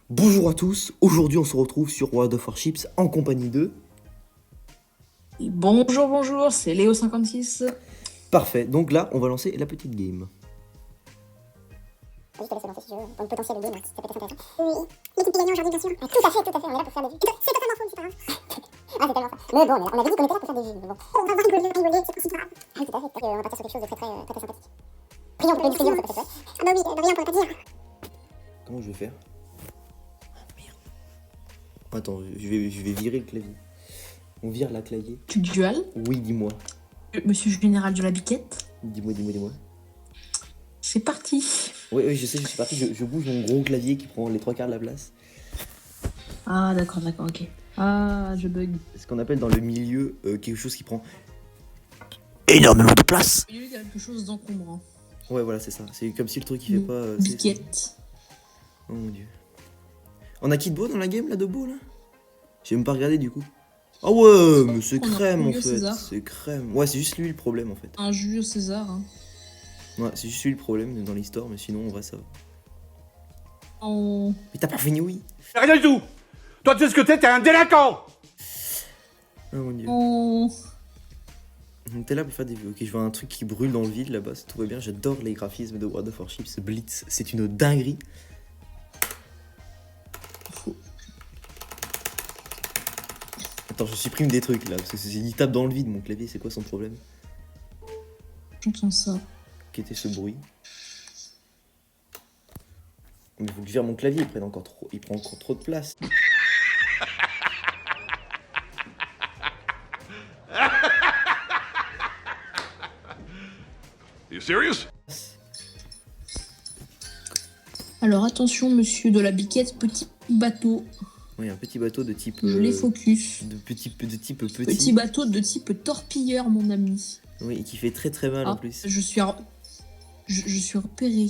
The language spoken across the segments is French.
Bonjour à tous, aujourd'hui on se retrouve sur World of Warships en compagnie de... Et bonjour, bonjour, c'est Léo56. Parfait, donc là on va lancer la petite game. Oui, je te laisse lancer si tu veux, pour le potentiel de game, ça peut être intéressant. Oui, l'équipe qui gagne aujourd'hui, bien sûr. Tout à fait, on est là pour faire des vues. C'est totalement faux, c'est pas grave. Ah, c'est tellement ça. Mais bon, on avait dit qu'on était là pour faire des vues, mais bon. On va rigoler, c'est pas grave. Ah, tout à fait, on va partir sur quelque chose de très sympathique. Prions pour que les discussions, ça peut être vrai. Ah bah oui, rien on pourrait pas dire. Comment je vais faire? Merde. Attends, je vais virer le clavier. On vire la clavier. Tu dual, Oui, dis-moi. monsieur général de la biquette. Dis-moi. C'est parti. Oui, je sais, je suis parti, je bouge mon gros clavier qui prend les 3/4 de la place. Ah, d'accord, ok. Ah, je bug. C'est ce qu'on appelle dans le milieu quelque chose qui prend énormément de place. Il y a quelque chose d'encombrant. Ouais, voilà, c'est ça. C'est comme si le truc il fait pas... Biquette. Oh mon dieu. On a qui de beau dans la game là, de beau là? J'ai même pas regardé du coup. Ah ouais, mais c'est On a crème en Julio fait. César. C'est crème. Ouais, c'est juste lui le problème en fait. Un Julio César. Hein. Ouais, c'est juste lui le problème dans l'histoire, mais sinon en vrai ça va. Oh. Mais t'as pas fini, oui? Rien du tout. Toi, tu sais ce que t'es un délinquant. Oh mon dieu. Oh. Donc t'es là pour faire des vues. Ok, je vois un truc qui brûle dans le vide là-bas, tout va bien. J'adore les graphismes de World of Warships. Blitz, c'est une dinguerie. Attends, je supprime des trucs là, parce que il tape dans le vide mon clavier, c'est quoi son problème? J'entends ça. Qu'était ce bruit? Mais faut que je vire mon clavier, il prend encore trop de place. You serious? Alors attention, monsieur de la biquette, petit bateau. Oui, un petit bateau de type... Je les focus. de type petit. Petit bateau de type torpilleur, mon ami. Oui, et qui fait très mal en plus. Je suis repéré.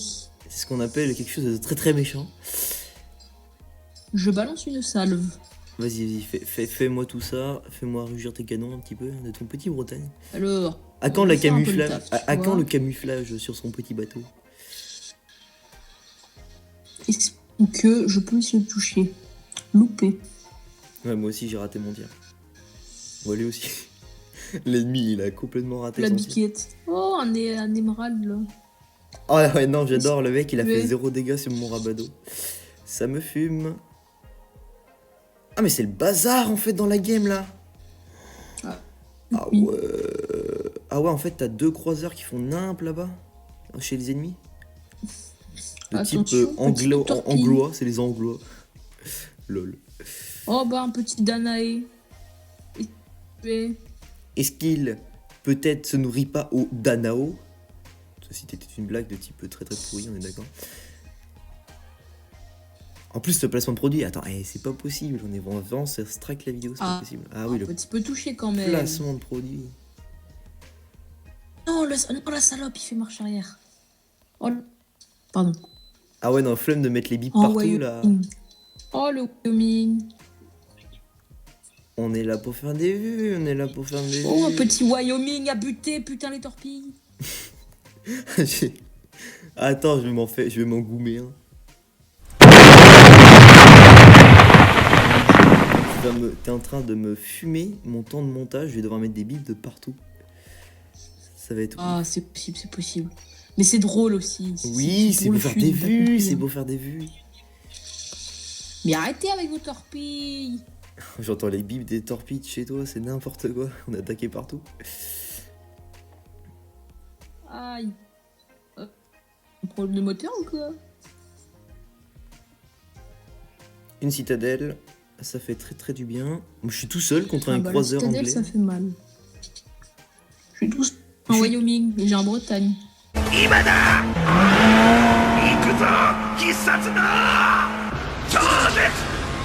C'est ce qu'on appelle quelque chose de très méchant. Je balance une salve. Vas-y, fais-moi tout ça. Fais-moi rugir tes canons un petit peu de ton petit Bretagne. Alors. À quand on la va faire un peu le camouflage? taf, À tu quand vois. le camouflage sur son petit bateau? Est-ce que je peux se toucher? Loupé. Ouais, moi aussi j'ai raté mon tir. Moi lui aussi. L'ennemi il a complètement raté La son tir. biquette. Oh, un émeraude là. Oh ouais, non, j'adore le mec, il a fait Ouais. 0 dégâts sur mon rabadeau. Ça me fume. Ah mais c'est le bazar en fait dans la game là. Ah Oui. ouais. Ah ouais, en fait t'as 2 croiseurs qui font nimp là-bas. Chez les ennemis. De type Attention, petite torpille. anglois, c'est les anglois. Lol. Oh bah un petit Danae. Et- Est-ce qu'il peut-être se nourrit pas au Danao? Ceci était une blague de type très pourri, on est d'accord. En plus, le placement de produit, attends, c'est pas possible, j'en ai vraiment, ça strike la vidéo, c'est pas possible. Ah oui, Un le petit peu touché quand même. placement de produit. Non, la salope, il fait marche arrière. Oh, pardon. Ah ouais, non, flemme de mettre les bips Oh, partout Wyoming. là. Oh, le Wyoming. On est là pour faire des vues, on est là pour faire des vues. Oh, un petit Wyoming a buté, putain, les torpilles. Attends, je vais m'engoumer. Hein. T'es en train de me fumer mon temps de montage, je vais devoir mettre des bips de partout. Ça va être... Ah, c'est possible. Mais c'est drôle aussi. Oui, c'est pour pour le faire fun, des t'as vues, compris, c'est hein. pour faire des vues. Mais arrêtez avec vos torpilles. J'entends les bips des torpilles de chez toi, c'est n'importe quoi. On a attaqué partout. Aïe. Un problème de moteur ou quoi? Une citadelle, ça fait très du bien. Moi, je suis tout seul contre un bah, croiseur la citadelle, anglais. ça fait mal. Je suis tous en Wyoming, mais j'ai en Bretagne. 今だ行くぞ必殺の超絶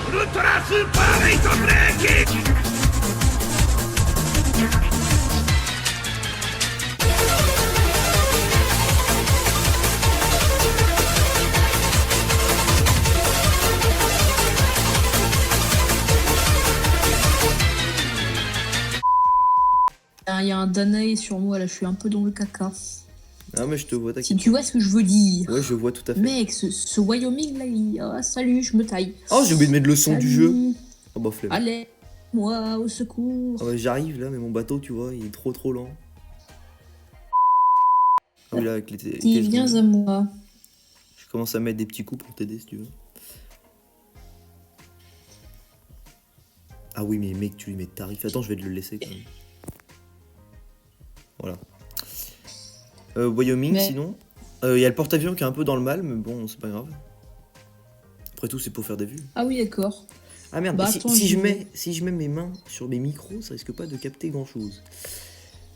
ウルトラスーパーレイトブレーキ Il y a un Danae sur moi, là, je suis un peu dans le caca. Ah, mais je te vois, Si t'inquiète. tu vois ce que je veux dire. Ouais, je vois tout à fait. Mec, ce Wyoming là, ah, salut, je me taille. Oh, j'ai oublié de mettre le son du jeu. Salut. Oh, bah, flemme. Allez, moi au secours. Ah, bah, j'arrive là, mais mon bateau, tu vois, il est trop lent. Ah oui, là, avec les Qui viens à moi. Je commence à mettre des petits coups pour t'aider si tu veux. Ah oui, mais mec, tu lui mets de tarif. Attends, je vais te le laisser quand même. Voilà. Wyoming, Mais- sinon. Il y a le porte-avions qui est un peu dans le mal, mais bon, c'est pas grave. Après tout, c'est pour faire des vues. Ah oui, d'accord. Ah merde, Bah, si, attends, si je je vais- mets, si je mets mes mains sur mes micros, ça risque pas de capter grand-chose.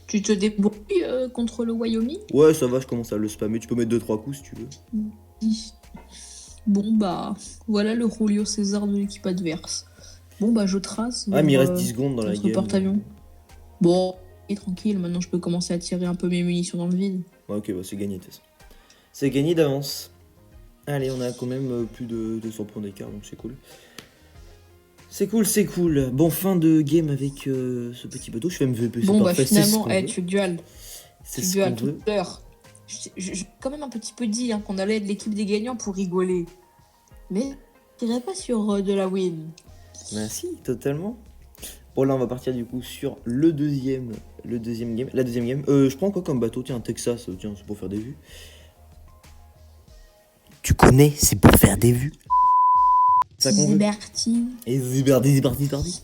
Tu te débrouilles contre le Wyoming? Ouais, ça va, je commence à le spammer. Tu peux mettre 2-3 coups si tu veux. Bon bah, voilà le Julio César de l'équipe adverse. Bon bah, je trace. Ah, mais il vers, reste 10 secondes dans la notre game. porte-avions. Bon, et tranquille, maintenant je peux commencer à tirer un peu mes munitions dans le vide. Ouais, ok, bah c'est gagné de toute façon. C'est gagné d'avance. Allez, on a quand même plus de 200 points d'écart, donc c'est cool. C'est cool, c'est cool. Bon, fin de game avec ce petit bateau. Je fais MVP, c'est Bon bah parfait, finalement, c'est ce qu'on veut. tu dual. C'est Tu ce dual qu'on veut. tout à l'heure. J'ai quand même un petit peu dit hein, qu'on allait être l'équipe des gagnants pour rigoler. Mais je dirais pas sur de la win. Bah si, totalement. Bon, là, on va partir du coup sur le deuxième game. La deuxième game. Je prends quoi comme bateau? Tiens, un Texas, tiens, c'est pour faire des vues. Tu connais, c'est pour faire des vues. Ça qu'on veut. Liberty. Et Zibardi.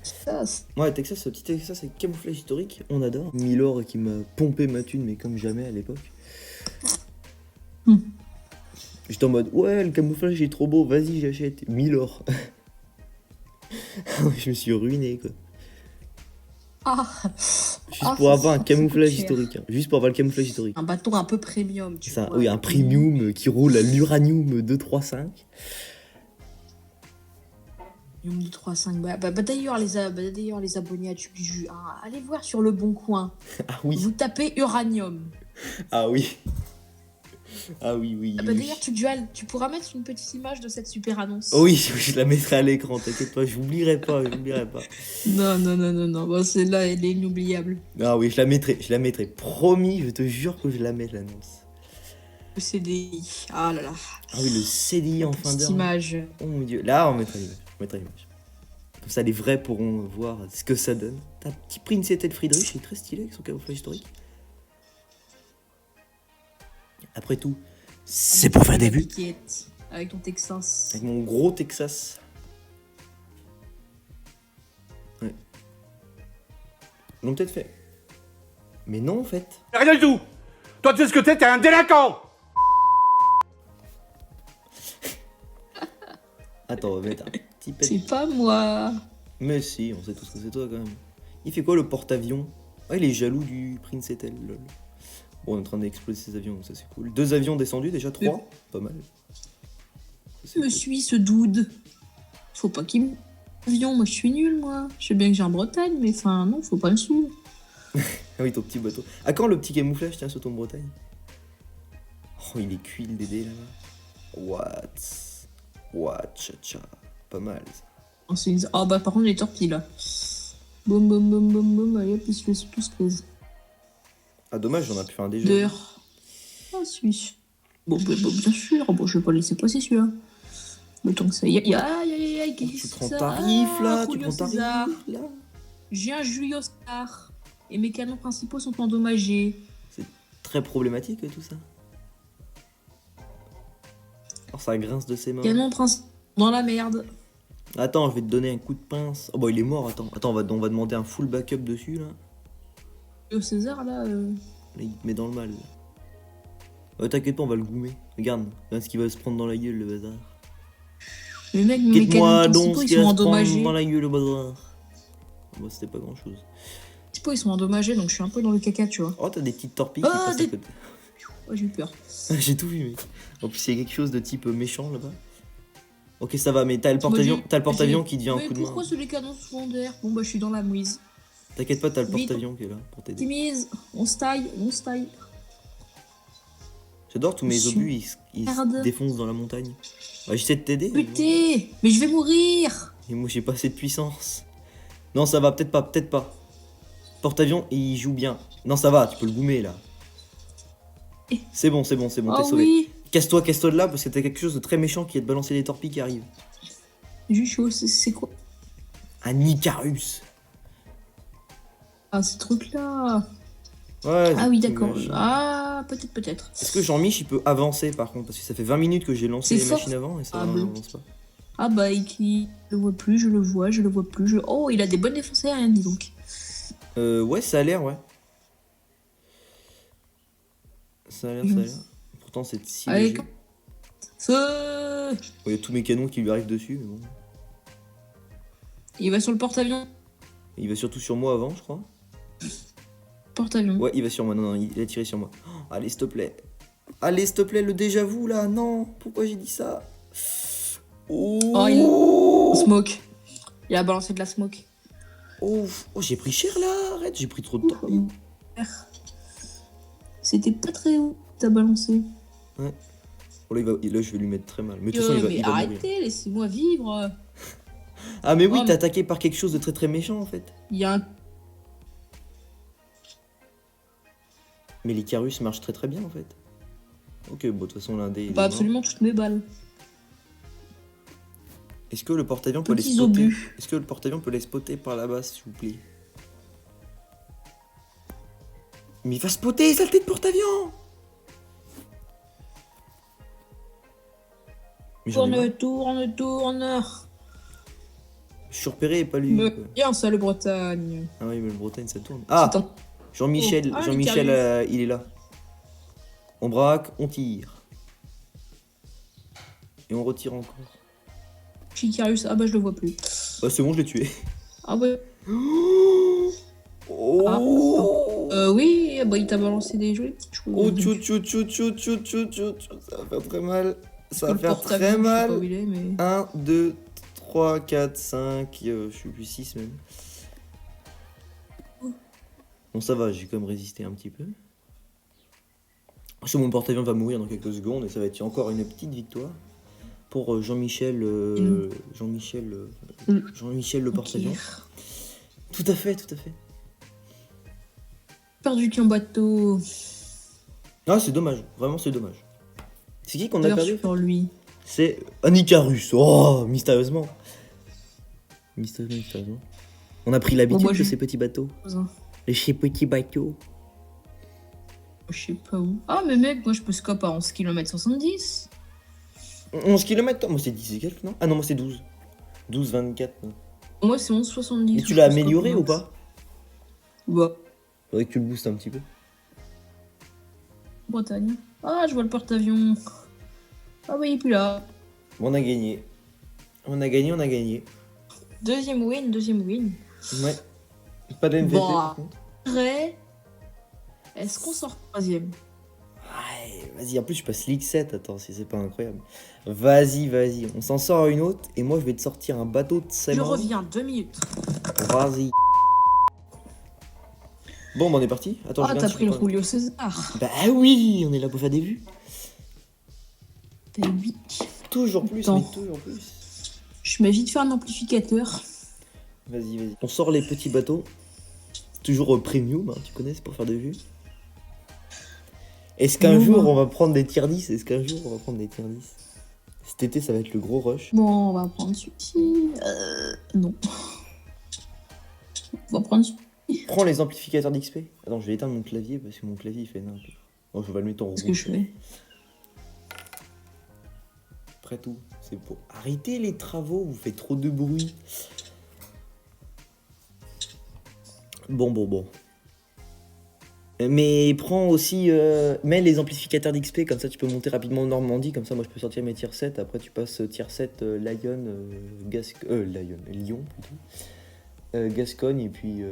Ça, c'est- Ouais, Texas, ce petit Texas avec camouflage historique, on adore. Milor qui m'a pompé ma thune, mais comme jamais à l'époque. Hmm. J'étais en mode, ouais, le camouflage est trop beau, vas-y, j'achète. Milor. Je me suis ruiné, quoi. Ah, Juste Ah, pour ça avoir un coûte camouflage cher. historique. Hein. Juste pour avoir le camouflage historique. un bateau un peu premium, tu Ça, vois. oui, un premium qui roule à l'uranium 235. Premium 235. D'ailleurs, les abonnés à Tubiju, hein, allez voir sur le bon coin. Ah oui, Vous tapez uranium. ah oui. Ah oui, oui. Ah oui. d'ailleurs, tu pourras mettre une petite image de cette super annonce. Oh oui, je la mettrai à l'écran, t'inquiète pas, j'oublierai pas. Non. Bon, celle-là, elle est inoubliable. Ah oui, je la mettrai. Promis, je te jure que je la mets, l'annonce. Le CDI. Ah là là. Ah oui, le CDI en fin Petite d'heure. image. Oh mon dieu, là on mettra l'image. Comme ça les vrais pourront voir ce que ça donne. T'as un petit Prince de Friedrich, il est très stylé avec son camouflage historique. Après tout, c'est pour faire des vues. Piquette, avec ton Texas. Avec mon gros Texas. Ouais. Ils l'ont peut-être fait. Mais non en fait. Rien du tout. Toi, tu sais ce que t'es un délinquant. Attends, on va mettre un petit pet. C'est pas moi. Mais si, on sait tous que c'est toi quand même. Il fait quoi le porte-avions? Ah, il est jaloux du Prince Etel, lol. Bon, on est en train d'exploser ses avions, donc ça c'est cool. 2 avions descendus, déjà 3. Mais- Pas mal. Ça, c'est Je me cool. suis ce dude. Faut pas qu'il me. Avion, moi je suis nul, moi. Je sais bien que j'ai un Bretagne, mais enfin, non, faut pas me suivre. Ah oui, ton petit bateau. À quand le petit camouflage, tiens, sur ton Bretagne? Oh, il est cuit le Dédé là-bas. What, cha-cha. Pas mal ça. Oh, ah bah par contre, les torpilles là. Boum, allez hop, ils se laissent tous close. Ah, dommage, j'en ai pu faire un déjà. D'heure. Ah, suis. Bon, bien sûr, bon, je vais pas le laisser passer celui-là. Le temps que ça y est. Aïe, Tu qu'est-ce prends que tarif ça là, Ah, tu Julio prends tarif César. là. J'ai un Julio César. Et mes canons principaux sont endommagés. Très problématique tout ça. Alors ça grince de ses mains. Canon principal dans la merde. Attends, je vais te donner un coup de pince. Oh bah il est mort, attends, on va demander un full backup dessus là. Julio César là. Là il te met dans le mal. T'inquiète pas, on va le goumer. Regarde ce qu'il va se prendre dans la gueule le bazar. Le mec, mes Quitte-moi canons donc principaux ce ils qu'il sont va se prendre endommagés. dans la gueule le bazar. Bah c'était pas grand chose. Les principaux ils sont endommagés donc je suis un peu dans le caca, tu vois. Oh t'as des petites torpilles Oh, qui passent des- à côté. Oh, j'ai eu peur. J'ai tout vu mec. En plus il y a quelque chose de type méchant là-bas. Ok ça va, mais t'as le porte-avions qui devient un Mais coup de main. pourquoi c'est les canons secondaires? Bon bah je suis dans la mouise. T'inquiète pas, t'as le Vite. porte-avions qui est là pour t'aider. Timise, on se taille. J'adore tous mes Je obus, ils se Merde. défoncent dans la montagne. Bah, j'essaie de t'aider. Putain, mais je vais mourir. Et moi j'ai pas assez de puissance. Non ça va, peut-être pas. Porte-avions il joue bien. Non ça va, tu peux le goumer là. C'est bon, t'es Oh sauvé. oui. Casse-toi de là, parce que t'as quelque chose de très méchant qui va te balancer les torpilles qui arrivent. J'ai chaud, c'est quoi? Un Icarus. Ah, ce truc-là. Ouais, Ah oui, c'est d'accord. machine. Ah, peut-être. Est-ce que Jean-Mich il peut avancer par contre? Parce que ça fait 20 minutes que j'ai lancé C'est les fort. machines avant et ça Ah, bon. avance pas. Ah bah, je le vois plus, je le vois plus. Oh, il a des bonnes défenses aériennes, dis donc. Ouais, ça a l'air, ouais. Ça a l'air. Pourtant, c'est si Allez, léger. Feu. Il y a tous mes canons qui lui arrivent dessus, mais bon. Il va sur le porte-avions. Il va surtout sur moi avant, je crois. Porte-avions. Ouais, il va sur moi. Non, il a tiré sur moi. Oh, allez, s'il te plaît. Allez, s'il te plaît, le déjà-vu là. Non, pourquoi j'ai dit ça? Oh, Smoke. Il a balancé de la smoke. Oh, j'ai pris cher là. Arrête, j'ai pris trop de temps. C'était pas très haut, t'as balancé. Ouais. Oh, là, je vais lui mettre très mal. Mais de toute façon, Mais il va mourir. arrêtez, laissez-moi vivre. Ah, mais oui, Oh, t'es attaqué par quelque chose de très très méchant en fait. Il y a un... Mais l'Icarus marche très très bien en fait. Ok, bon, de toute façon, l'un des. Pas absolument toutes mes balles. Est-ce que le porte-avions peut les Petits spotter? obus. Est-ce que le porte-avions peut les spotter par là-bas, s'il vous plaît? Mais il va spotter, saleté de porte-avions! Mais j'en ai marre. Tourne. Je suis repéré et pas lui. Me... quoi. Bien ça, le Bretagne. Ah oui, mais le Bretagne ça tourne. Ah! C'est un- Jean-Michel, Oh, ah, Jean-Michel, l'Icarus. il est là. On braque, on tire. Et on retire encore. Icarus, ah bah je le vois plus. Bah c'est bon, je l'ai tué. Ah ouais. Oh! Oui, bah il t'a balancé des jolies petites choses. Oh, Donc, tchou, tchou, tchou, tchou, tchou, tchou, tchou, tchou. Ça va faire très mal. Ça va le faire porte-avions, très je sais pas mal. où il est, mais... 1, 2, 3, 4, 5, je suis plus 6 même. Bon, ça va, j'ai quand même résisté un petit peu. Parce que mon porte-avions va mourir dans quelques secondes et ça va être encore une petite victoire pour Jean-Michel. Jean-Michel le porte-avions. Tout à fait. Perdu ton bateau. Ah, c'est dommage, vraiment c'est dommage. C'est qui qu'on a perdu? Sur lui. C'est un Icarus. Oh, mystérieusement. Mystérieusement. On a pris l'habitude Bon, moi, de je- ces petits bateaux. Hein. Les petits bateaux. Je sais pas où. Ah mais mec, moi je peux scope à 11 km 70. 11 km, moi c'est 10 et quelques, non? Ah non, moi c'est 12. 12, 24. Non. Moi c'est 11,70. Et tu l'as amélioré ou pas? Bah, Faudrait que tu le boostes un petit peu. Bretagne. Ah, je vois le porte-avions. Ah bah il est plus là. Bon, on a gagné. On a gagné. Deuxième win. Ouais. Pas de MVP Bon. par contre. Après, est-ce qu'on sort troisième? Ouais, vas-y, en plus je passe League 7, attends, si c'est pas incroyable. Vas-y, on s'en sort une autre et moi je vais te sortir un bateau de Je Salmon. reviens, 2 minutes. Vas-y. Bon, bah on est parti. Attends, je Ah, regarde t'as si pris le je peux pas- Julio César. Bah oui, on est là pour faire des vues. T'as 8. Toujours plus, Attends. mais toujours plus. Je mets vite faire un amplificateur. Vas-y. On sort les petits bateaux. Toujours premium, hein, tu connais, c'est pour faire des vues. Est-ce qu'un jour on va prendre des tier 10? Cet été, ça va être le gros rush. Bon, on va prendre celui-ci. Non. On va prendre celui-ci. Prends les amplificateurs d'XP. Attends, je vais éteindre mon clavier parce que mon clavier il fait n'importe quoi. Bon, je vais le mettre en Ce que rouge. je fais. Après tout, c'est pour arrêter les travaux, vous faites trop de bruit. Bon. Mais prends aussi, mets les amplificateurs d'XP, comme ça tu peux monter rapidement en Normandie, comme ça moi je peux sortir mes tier 7, après tu passes tier 7 Lyon, Lyon plutôt, Gascogne et puis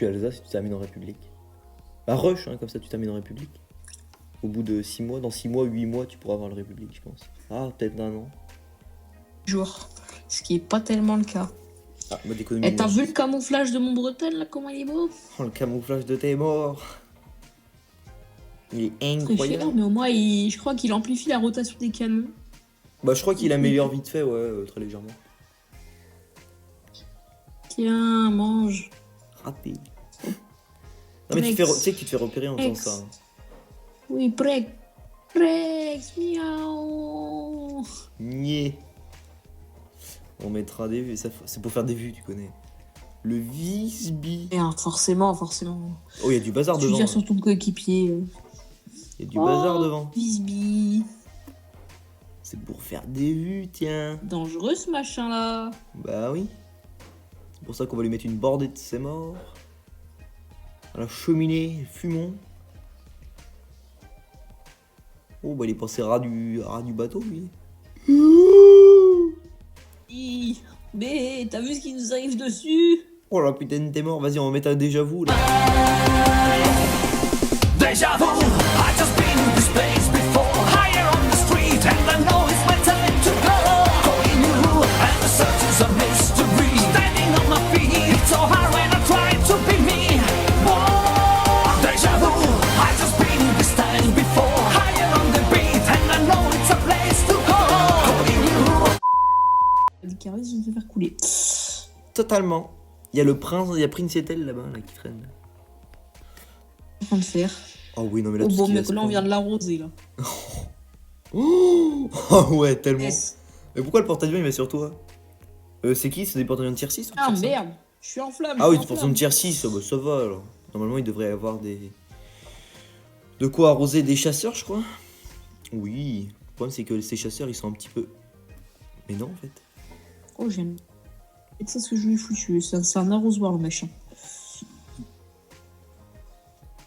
Alsace, tu t'amènes en République. Bah rush, hein, comme ça tu t'amènes en République. Au bout de 6 mois, dans 6 mois, 8 mois, tu pourras avoir la République, je pense. Ah, peut-être d'un an. Jour. Ce qui est pas tellement le cas. Ah, mode d'économie. Et t'as vu le camouflage de mon Bretagne là, comment il est beau? Oh, le camouflage de tes morts. Il est Très cher, incroyable. mais au moins je crois qu'il amplifie la rotation des canons. Bah, je crois qu'il améliore vite fait, ouais, très légèrement. Tiens, mange. Raté. Non, mais tu Next. sais que tu te fais repérer en faisant Next. ça. Hein. Oui, Prex, miaou. Niais. On mettra des vues, c'est pour faire des vues, tu connais. Le Visby. Et forcément. Oh, il y a du bazar Tu devant. tires là. sur ton coéquipier. Il y a du bazar Oh, devant. Bisbee. C'est pour faire des vues, tiens. Dangereux ce machin là. Bah oui. C'est pour ça qu'on va lui mettre une bordée de ses morts. À la cheminée, fumons. Oh, bah il est passé ras du bateau, lui. Mais t'as vu ce qui nous arrive dessus? Oh la putain, t'es mort. Vas-y, on va mettre un déjà vu, là. Deja vu, I just been in this place before. Higher on the street, and I know it's my time to go. Calling you, and the search is a mystery. Standing on my feet, it's so hard when I try to be me. Whoa, deja vu, I just been in this time before. Higher on the beat, and I know it's a place to go. Calling you. Les carrés, je vais me faire couler. Totalement. Il y a le prince, il y a Prince Ethel là-bas, là, qui traîne. En train de faire. Oh oui, non mais là, Oh tout ce bon, qu'il mais laisse là on prendre. vient de l'arroser là. Oh, oh ouais, tellement. Yes. Mais pourquoi le porte-avions il va sur toi? C'est qui? C'est des porte-avions de tier 6 ou Ah tier 5? merde, je suis en flamme. Ah oui, je des suis en porte-avions de tier 6, bah, ça va alors. Normalement, il devrait y avoir des. De quoi arroser des chasseurs, je crois. Oui. Le problème, c'est que ces chasseurs, ils sont un petit peu. Mais non, en fait. flamme. Oh j'aime. Et c'est ce que je lui ai foutu. C'est un arrosoir le machin.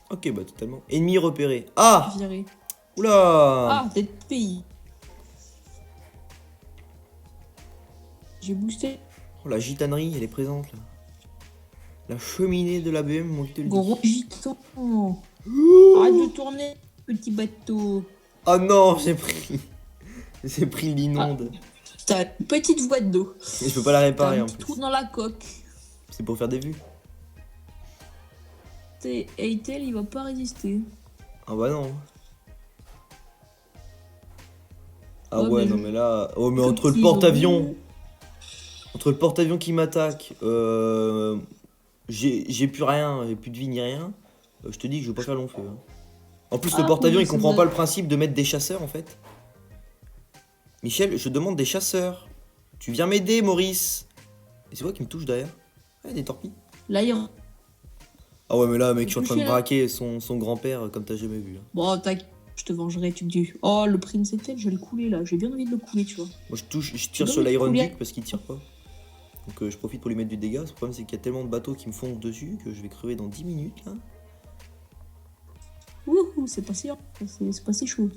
Ok, bah totalement. Ennemi repéré. Ah! Viré. Oula! Ah, des pays. J'ai boosté. Oh, la gitanerie, elle est présente là. La cheminée de la BM, moi qui te le dis. Gros gitan. Arrête de tourner, petit bateau. Oh non, j'ai pris. J'ai pris l'inonde. T'as une petite voie d'eau. Et je peux pas la T'as réparer un en petit plus. trou dans la coque. C'est pour faire des vues. Eitel, il va pas résister. Ah bah non. Ah Ouais, ouais, mais non je- mais là. Oh, mais Tout entre le petit, porte-avions. Entre le porte-avions qui m'attaque, j'ai plus rien, j'ai plus de vie ni rien. Je te dis que je veux pas faire long feu. Hein. En plus, le Ah, porte-avions, oui, il c'est comprend vrai. pas le principe de mettre des chasseurs en fait. Michel, je demande des chasseurs. Tu viens m'aider, Maurice. Et c'est quoi qui me touche derrière? Ouais, des torpilles. L'air. Ah ouais, mais là, mec, je suis en train de Touché, là. braquer son grand-père comme t'as jamais vu. Hein. Bon, tac, je te vengerai, tu me dis. Oh, le Prince Eitel, je vais le couler là. J'ai bien envie de le couler, tu vois. Moi, je tire Dans sur le l'Iron coulier. Duke parce qu'il tire pas. Donc, je profite pour lui mettre du dégât. Le problème, c'est qu'il y a tellement de bateaux qui me foncent dessus que je vais crever dans 10 minutes là. Wouhou, c'est pas si chaud.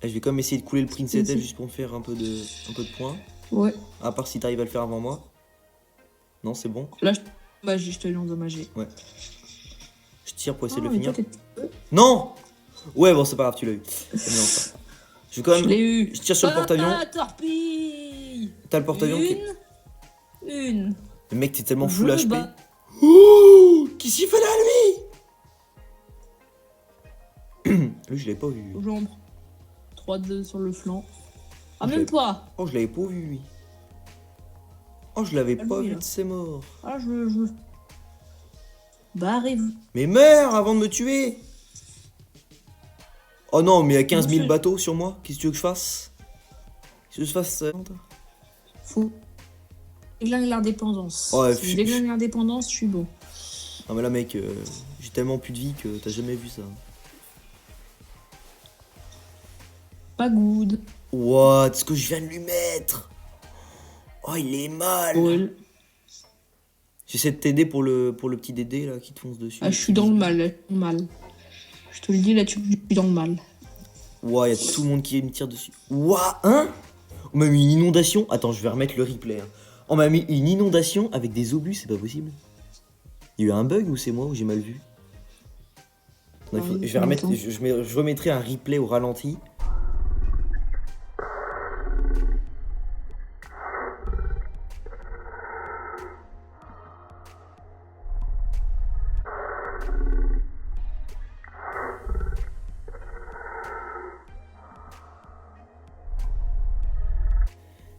Et je vais quand même essayer de couler le Prince Merci. Ethel juste pour me faire un peu de points. Ouais. À part si t'arrives à le faire avant moi. Non, c'est bon. Là, je te l'ai endommagé. Je tire pour essayer Ah, de le mais toi, finir. t'es- Non! Ouais, bon, c'est pas grave, tu l'as eu. C'est bien, ça. Je vais quand Je même. l'ai eu. Je tire sur le porte-avions. Ah, torpille. T'as le porte-avions qui. Une. Le mec, t'es tellement Je full me HP. bats. Ouh! Qui s'y fait là, lui? Lui, je l'avais pas vu. Aux jambes. 3-2 sur le flanc. Ah, Je même l'ai- pas. Oh, je l'avais pas vu, lui. Oh, je l'avais Ah, pas lui, vu là. de ses morts. Ah, je... Barrez-vous. Mais meurs avant de me tuer! Oh non, mais il y a 15 000 Monsieur. bateaux sur moi. Qu'est-ce que tu veux que je fasse? Qu'est-ce que je fasse? Faut. Déglingue l'indépendance. Ouais, Si je déglingue l'indépendance, je suis bon. Non mais là mec, j'ai tellement plus de vie que t'as jamais vu ça. Pas good. What? Ce que je viens de lui mettre? Oh il est mal. Brûle. J'essaie de t'aider pour le petit Dédé là qui te fonce dessus. Ah, je suis dans le mal, là, je suis dans le mal. Je te le dis, là, je suis dans le mal. Ouah, y a tout le monde qui me tire dessus. Ouah, hein? On m'a mis une inondation. Attends, je vais remettre le replay. Hein. On m'a mis une inondation avec des obus, c'est pas possible. Il y a eu un bug ou c'est moi ou j'ai mal vu? Non, Oui, je vais remettre, attends. je remettrai un replay au ralenti.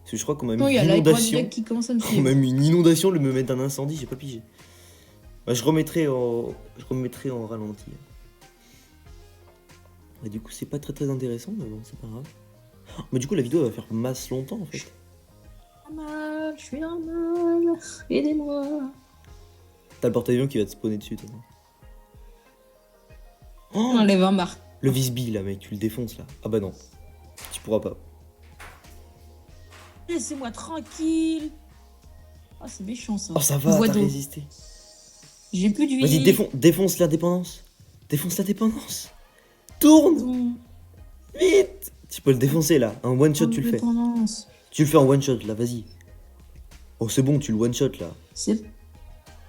Parce que je crois qu'on m'a mis Non, il y a une l'iPod inondation. qui commence à me On suivre. m'a mis une inondation, le me mettre un incendie, j'ai pas pigé. Bah, je remettrai en ralenti. Et du coup, c'est pas très intéressant, mais bon, c'est pas grave. Mais du coup, la vidéo elle va faire masse longtemps en fait. Mal, je suis mal. Aidez-moi. T'as le porte-avions qui va te spawner dessus, toi. Oh, Enlève un marque. le Visby là, mec, tu le défonces là. Ah bah non, tu pourras pas. Laissez-moi tranquille. Ah, c'est méchant ça. Oh, ça va, Voix t'as d'eau. résisté. J'ai plus de vie. Vas-y, défonce la dépendance. Défonce la dépendance. Tourne, Bon, vite. Tu peux le défoncer là. Un one shot, tu le fais. dépendance. Tu le fais en one shot là, vas-y. Oh, c'est bon, tu le one shot là. C'est.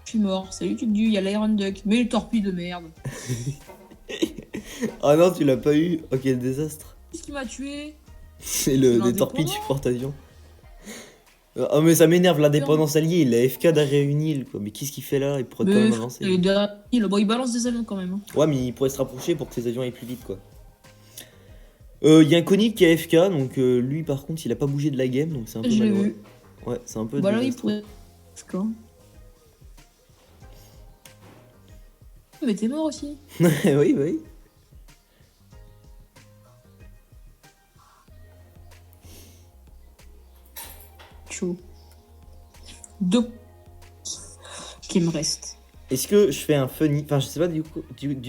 Je suis mort. Salut, tu il y a l'Iron Duck. Mais le torpille de merde. Ah non, tu l'as pas eu. Oh, quel désastre. Qu'est-ce qui m'a tué? C'est le l'indépendant. torpille du porte-avions. Ah mais ça m'énerve, l'indépendance alliée, il a FK derrière une île quoi. Mais qu'est-ce qu'il fait là? Il pourrait quand même avancer. Bon, il balance des avions quand même. Hein. Ouais, mais il pourrait se rapprocher pour que ses avions aillent plus vite quoi. Il y a un Koenig qui a FK, donc lui par contre il a pas bougé de la game, donc c'est un peu Je l'ai malheureux. vu. Ouais, c'est un peu Bah là, il désastreux. pourrait. D'accord. Mais t'es mort aussi. Oui, oui. Chaud. Deux. Qui me reste. Est-ce que je fais un funny... Enfin, je sais pas du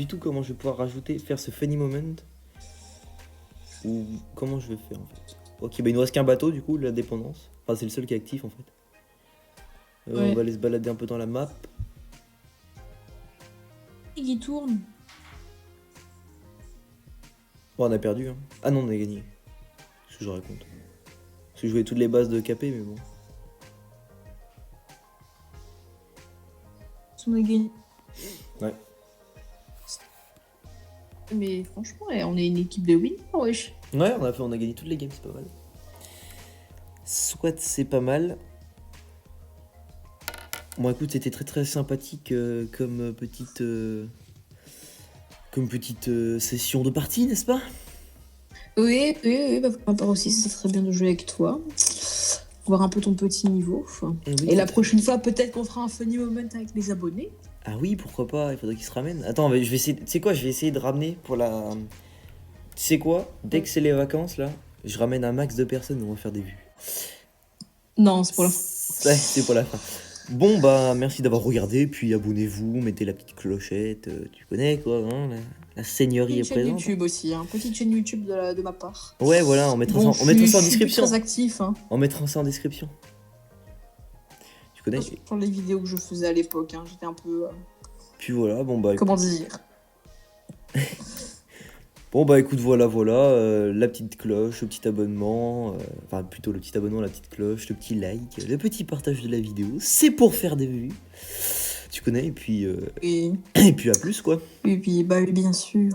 tout comment je vais pouvoir faire ce funny moment. Ou comment je vais faire en fait. Ok, bah il nous reste qu'un bateau du coup, la dépendance. Enfin, c'est le seul qui est actif en fait. Ouais. On va aller se balader un peu dans la map. Et qui tourne. Bon, on a perdu. Hein. Ah non, on a gagné. Ce que je raconte. Parce que je jouais toutes les bases de KP, mais bon. On a gagné. Ouais. Mais franchement, on est une équipe de winners, wesh. Ouais, on a gagné toutes les games, c'est pas mal. Soit c'est pas mal. Bon, écoute, c'était très sympathique comme petite session de partie, n'est-ce pas? Oui, bah, pour ma part aussi, c'est très bien de jouer avec toi. Voir un peu ton petit niveau. Eh oui, Et la tout à prochaine fois, peut-être qu'on fera un funny moment avec les abonnés. Ah oui, pourquoi pas, il faudrait qu'il se ramène. Attends, je vais essayer. Tu sais quoi, je vais essayer de ramener pour la. Tu sais quoi, dès que c'est les vacances là, je ramène un max de personnes et on va faire des vues. Non, c'est pour la Ouais, c'est pour la fin. Bon bah merci d'avoir regardé, puis abonnez-vous, mettez la petite clochette, tu connais quoi, hein, la seigneurie est Petite chaîne présente. YouTube aussi, hein. Petite chaîne YouTube de ma part. Ouais voilà, on mettra Bon, ça, on mettra ça en je suis description. très actif, hein. On mettra ça en description. Tu connais? Sur les vidéos que je faisais à l'époque, hein. J'étais un peu... Puis voilà, bon bah. comment dire? Bon bah écoute, voilà, la petite cloche, le petit abonnement, enfin plutôt le petit abonnement, la petite cloche, le petit like, le petit partage de la vidéo, c'est pour faire des vues. Tu connais, et puis Et à plus quoi. puis, bah, bien sûr.